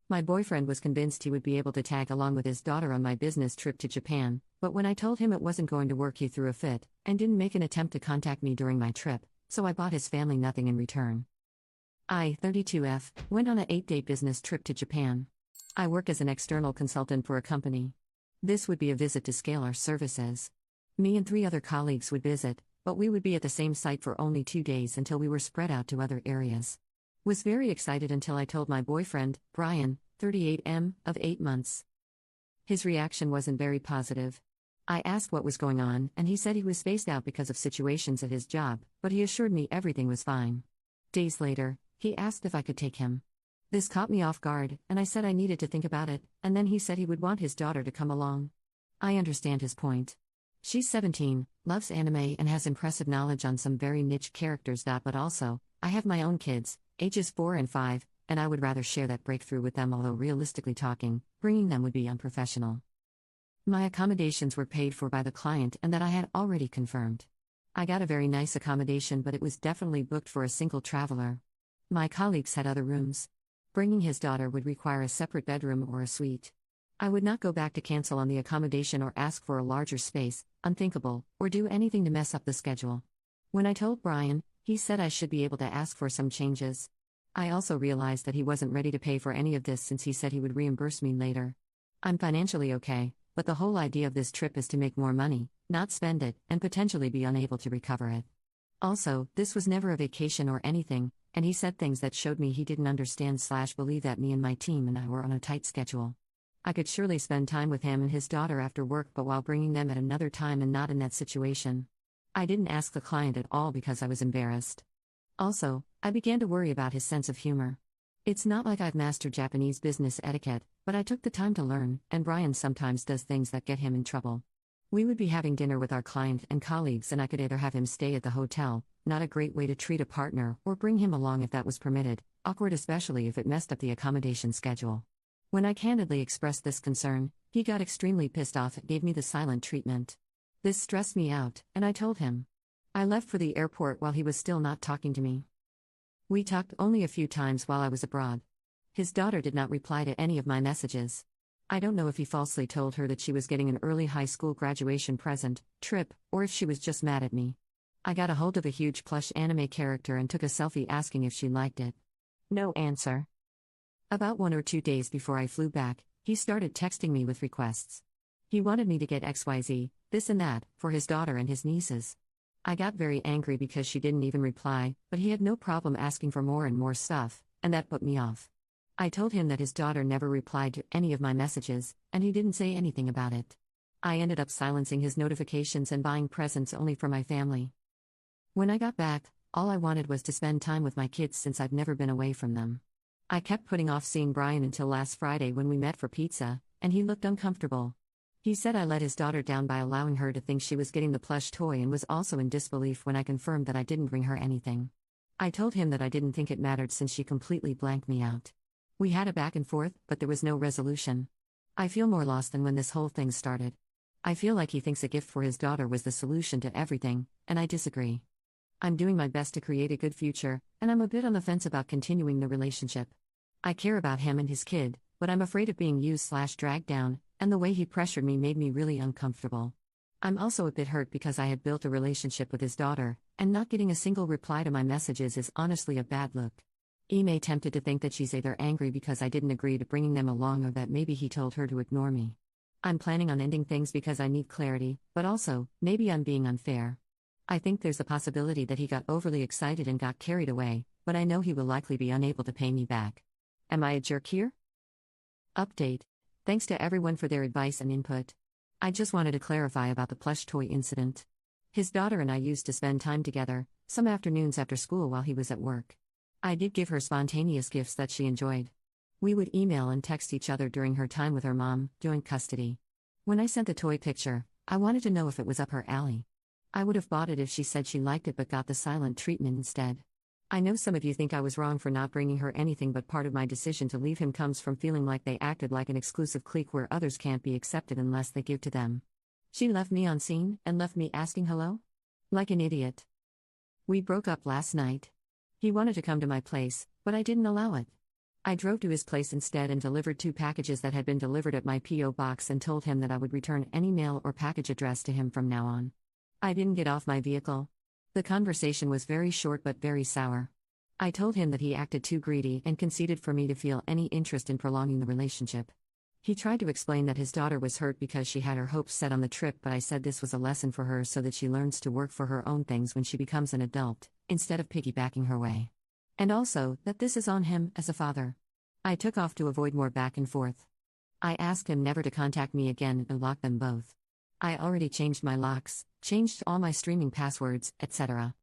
My boyfriend was convinced he would be able to tag along with his daughter on my business trip to Japan, but when I told him it wasn't going to work, he threw a fit and didn't make an attempt to contact me during my trip, so I bought his family nothing in return. I, 32F, went on a 8-day business trip to Japan. I work as an external consultant for a company. This would be a visit to scale our services. Me and 3 other colleagues would visit, but we would be at the same site for only 2 days until we were spread out to other areas. Was very excited until I told my boyfriend, Brian, 38M, of 8 months. His reaction wasn't very positive. I asked what was going on, and he said he was spaced out because of situations at his job, but he assured me everything was fine. Days later, he asked if I could take him. This caught me off guard, and I said I needed to think about it, and then he said he would want his daughter to come along. I understand his point. She's 17, loves anime, and has impressive knowledge on some very niche characters. But also, I have my own kids, ages 4 and 5, and I would rather share that breakthrough with them, although realistically talking, bringing them would be unprofessional. My accommodations were paid for by the client and that I had already confirmed. I got a very nice accommodation, but it was definitely booked for a single traveler. My colleagues had other rooms. Bringing his daughter would require a separate bedroom or a suite. I would not go back to cancel on the accommodation or ask for a larger space, unthinkable, or do anything to mess up the schedule. When I told Brian, he said I should be able to ask for some changes. I also realized that he wasn't ready to pay for any of this since he said he would reimburse me later. I'm financially okay, but the whole idea of this trip is to make more money, not spend it, and potentially be unable to recover it. Also, this was never a vacation or anything, and he said things that showed me he didn't understand/believe that me and my team and I were on a tight schedule. I could surely spend time with him and his daughter after work, but while bringing them at another time and not in that situation. I didn't ask the client at all because I was embarrassed. Also, I began to worry about his sense of humor. It's not like I've mastered Japanese business etiquette, but I took the time to learn, and Brian sometimes does things that get him in trouble. We would be having dinner with our client and colleagues, and I could either have him stay at the hotel, not a great way to treat a partner, or bring him along if that was permitted, awkward especially if it messed up the accommodation schedule. When I candidly expressed this concern, he got extremely pissed off and gave me the silent treatment. This stressed me out, and I told him. I left for the airport while he was still not talking to me. We talked only a few times while I was abroad. His daughter did not reply to any of my messages. I don't know if he falsely told her that she was getting an early high school graduation present, trip, or if she was just mad at me. I got a hold of a huge plush anime character and took a selfie asking if she liked it. No answer. About 1 or 2 days before I flew back, he started texting me with requests. He wanted me to get XYZ, this and that, for his daughter and his nieces. I got very angry because she didn't even reply, but he had no problem asking for more and more stuff, and that put me off. I told him that his daughter never replied to any of my messages, and he didn't say anything about it. I ended up silencing his notifications and buying presents only for my family. When I got back, all I wanted was to spend time with my kids since I've never been away from them. I kept putting off seeing Brian until last Friday when we met for pizza, and he looked uncomfortable. He said I let his daughter down by allowing her to think she was getting the plush toy and was also in disbelief when I confirmed that I didn't bring her anything. I told him that I didn't think it mattered since she completely blanked me out. We had a back and forth, but there was no resolution. I feel more lost than when this whole thing started. I feel like he thinks a gift for his daughter was the solution to everything, and I disagree. I'm doing my best to create a good future, and I'm a bit on the fence about continuing the relationship. I care about him and his kid, but I'm afraid of being used/dragged down, and the way he pressured me made me really uncomfortable. I'm also a bit hurt because I had built a relationship with his daughter, and not getting a single reply to my messages is honestly a bad look. Ime tempted to think that she's either angry because I didn't agree to bringing them along or that maybe he told her to ignore me. I'm planning on ending things because I need clarity, but also, maybe I'm being unfair. I think there's a possibility that he got overly excited and got carried away, but I know he will likely be unable to pay me back. Am I a jerk here? Update. Thanks to everyone for their advice and input. I just wanted to clarify about the plush toy incident. His daughter and I used to spend time together, some afternoons after school while he was at work. I did give her spontaneous gifts that she enjoyed. We would email and text each other during her time with her mom, joint custody. When I sent the toy picture, I wanted to know if it was up her alley. I would have bought it if she said she liked it but got the silent treatment instead. I know some of you think I was wrong for not bringing her anything, but part of my decision to leave him comes from feeling like they acted like an exclusive clique where others can't be accepted unless they give to them. She left me on scene and left me asking hello? Like an idiot. We broke up last night. He wanted to come to my place, but I didn't allow it. I drove to his place instead and delivered 2 packages that had been delivered at my P.O. box and told him that I would return any mail or package addressed to him from now on. I didn't get off my vehicle. The conversation was very short but very sour. I told him that he acted too greedy and conceded for me to feel any interest in prolonging the relationship. He tried to explain that his daughter was hurt because she had her hopes set on the trip, but I said this was a lesson for her so that she learns to work for her own things when she becomes an adult, instead of piggybacking her way. And also, that this is on him as a father. I took off to avoid more back and forth. I asked him never to contact me again and locked them both. I already changed my locks, changed all my streaming passwords, etc.